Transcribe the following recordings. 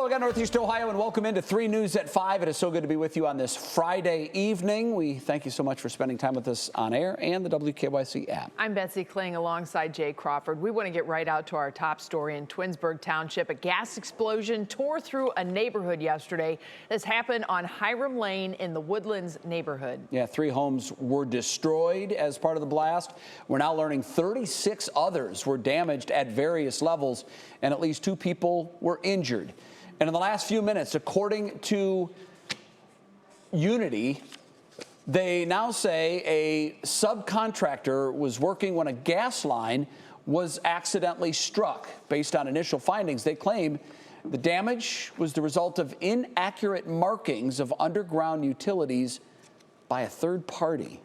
we got Northeast Ohio, and welcome into 3 News at 5. It is so good to be with you on this Friday evening. We thank you so much for spending time with us on air and the WKYC app. I'm Betsy Kling alongside Jay Crawford. We want to get right out to our top story in Twinsburg Township. A gas explosion tore through a neighborhood yesterday. This happened on Hiram Lane in the Woodlands neighborhood. Yeah, 3 homes were destroyed as part of the blast. We're now learning 36 others were damaged at various levels, and at least 2 people were injured. And in the last few minutes, according to Unity, they now say a subcontractor was working when a gas line was accidentally struck. Based on initial findings, they claim the damage was the result of inaccurate markings of underground utilities by a third party.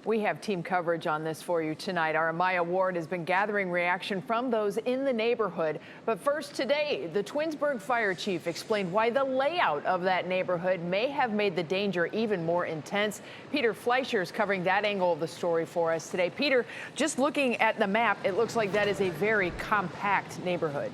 We have team coverage on this for you tonight. Our Amaya Ward has been gathering reaction from those in the neighborhood. But first today, the Twinsburg Fire Chief explained why the layout of that neighborhood may have made the danger even more intense. Peter Fleischer is covering that angle of the story for us today. Peter, just looking at the map, it looks like that is a very compact neighborhood.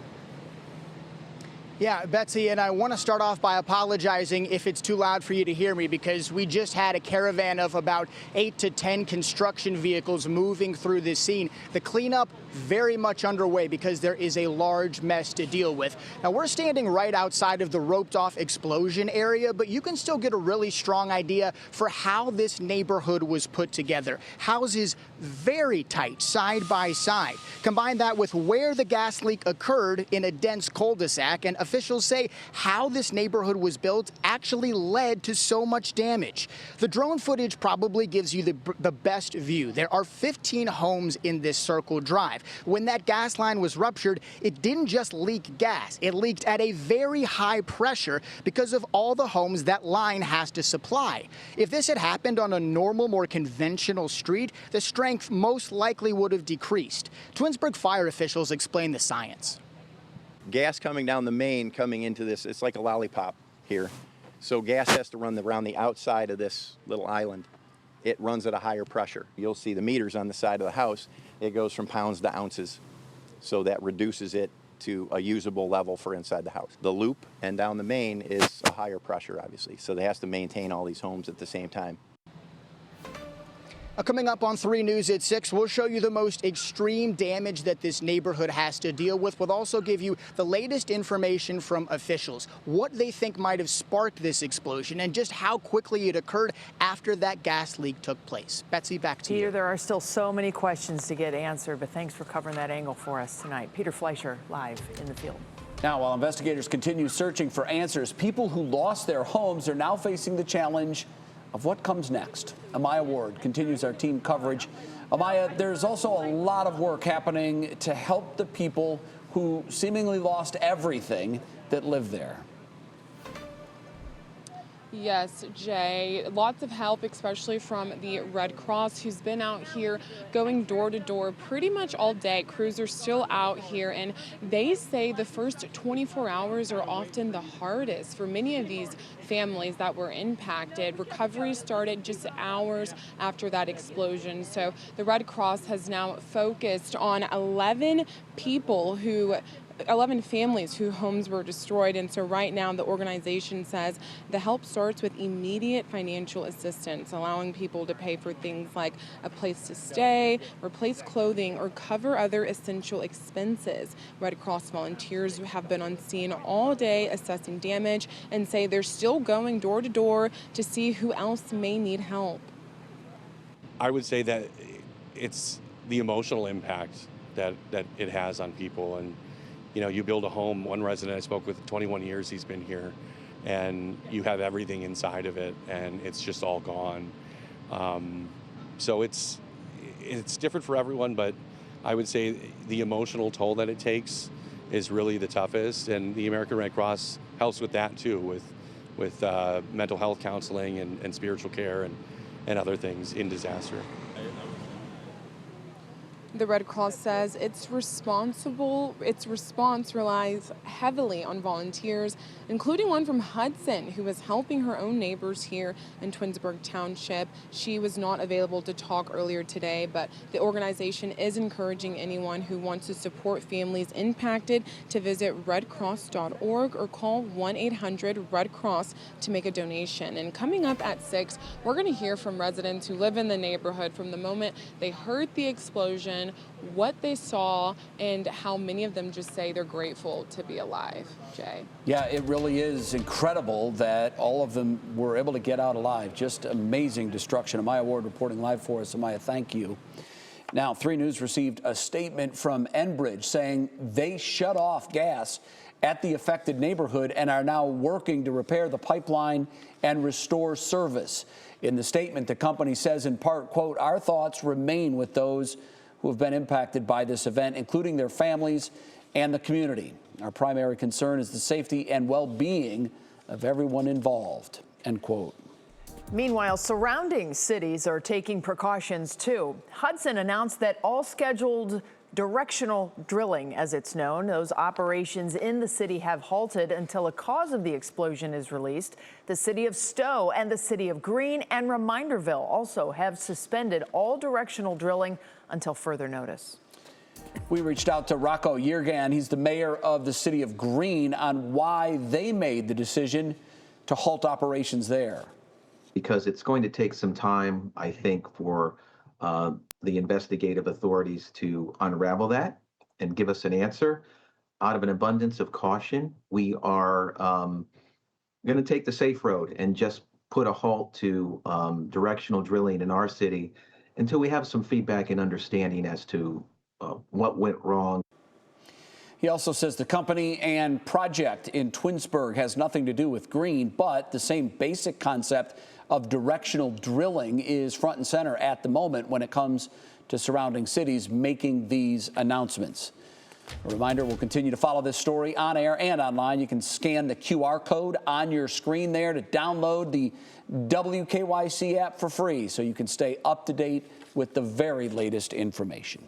Yeah, Betsy, and I want to start off by apologizing if it's too loud for you to hear me, because we just had a caravan of about 8 to 10 construction vehicles moving through this scene. The cleanup very much underway because there is a large mess to deal with. Now, we're standing right outside of the roped-off explosion area, but you can still get a really strong idea for how this neighborhood was put together. Houses very tight, side by side. Combine that with where the gas leak occurred in a dense cul-de-sac, and officials say how this neighborhood was built actually led to so much damage. The drone footage probably gives you the best view. There are 15 homes in this circle drive. When that gas line was ruptured, it didn't just leak gas. It leaked at a very high pressure because of all the homes that line has to supply. If this had happened on a normal, more conventional street, the strength most likely would have decreased. Twinsburg fire officials explain the science. Gas coming down the main, coming into this, it's like a lollipop here. So gas has to run around the outside of this little island. It runs at a higher pressure. You'll see the meters on the side of the house. It goes from pounds to ounces. So that reduces it to a usable level for inside the house. The loop and down the main is a higher pressure, obviously. So they have to maintain all these homes at the same time. Coming up on 3 News at 6, we'll show you the most extreme damage that this neighborhood has to deal with. We'll also give you the latest information from officials, what they think might have sparked this explosion, and just how quickly it occurred after that gas leak took place. Betsy, back to you. Peter, there are still so many questions to get answered, but thanks for covering that angle for us tonight. Peter Fleischer, live in the field. Now, while investigators continue searching for answers, people who lost their homes are now facing the challenge of what comes next. Amaya Ward continues our team coverage. Amaya, there's also a lot of work happening to help the people who seemingly lost everything that live there. Yes, Jay, lots of help, especially from the Red Cross, who's been out here going door to door pretty much all day. Crews are still out here, and they say the first 24 hours are often the hardest for many of these families that were impacted. Recovery started just hours after that explosion. So the Red Cross has now focused on 11 families whose homes were destroyed. And so right now the organization says the help starts with immediate financial assistance, allowing people to pay for things like a place to stay, replace clothing, or cover other essential expenses. Red Cross volunteers have been on scene all day assessing damage and say they're still going door to door to see who else may need help. I would say that it's the emotional impact that it has on people. And you know, you build a home. One resident I spoke with, 21 years he's been here, and you have everything inside of it, and it's just all gone. So it's different for everyone, but I would say the emotional toll that it takes is really the toughest, and the American Red Cross helps with that too, with mental health counseling and spiritual care and other things in disaster. The Red Cross says its response relies heavily on volunteers, including one from Hudson, who is helping her own neighbors here in Twinsburg Township. She was not available to talk earlier today, but the organization is encouraging anyone who wants to support families impacted to visit redcross.org or call 1-800-RED-CROSS to make a donation. And coming up at 6, we're going to hear from residents who live in the neighborhood from the moment they heard the explosion, what they saw, and how many of them just say they're grateful to be alive. Jay. Yeah, it really is incredible that all of them were able to get out alive. Just amazing destruction. Amaya Ward reporting live for us. Amaya, thank you. Now, 3 News received a statement from Enbridge saying they shut off gas at the affected neighborhood and are now working to repair the pipeline and restore service. In the statement, the company says in part, quote, "Our thoughts remain with those who have been impacted by this event, including their families and the community. Our primary concern is the safety and well-being of everyone involved," end quote. Meanwhile, surrounding cities are taking precautions too. Hudson announced that all scheduled directional drilling, as it's known, those operations in the city have halted until a cause of the explosion is released. The city of Stowe and the city of Greene and Reminderville also have suspended all directional drilling until further notice. We reached out to Rocco Yergan. He's the mayor of the city of Greene, on why they made the decision to halt operations there. Because it's going to take some time, I think, for the investigative authorities to unravel that and give us an answer. Out of an abundance of caution, we are going to take the safe road and just put a halt to directional drilling in our city until we have some feedback and understanding as to what went wrong. He also says the company and project in Twinsburg has nothing to do with Greene, but the same basic concept of directional drilling is front and center at the moment when it comes to surrounding cities making these announcements. A reminder, we'll continue to follow this story on air and online. You can scan the QR code on your screen there to download the WKYC app for free so you can stay up to date with the very latest information.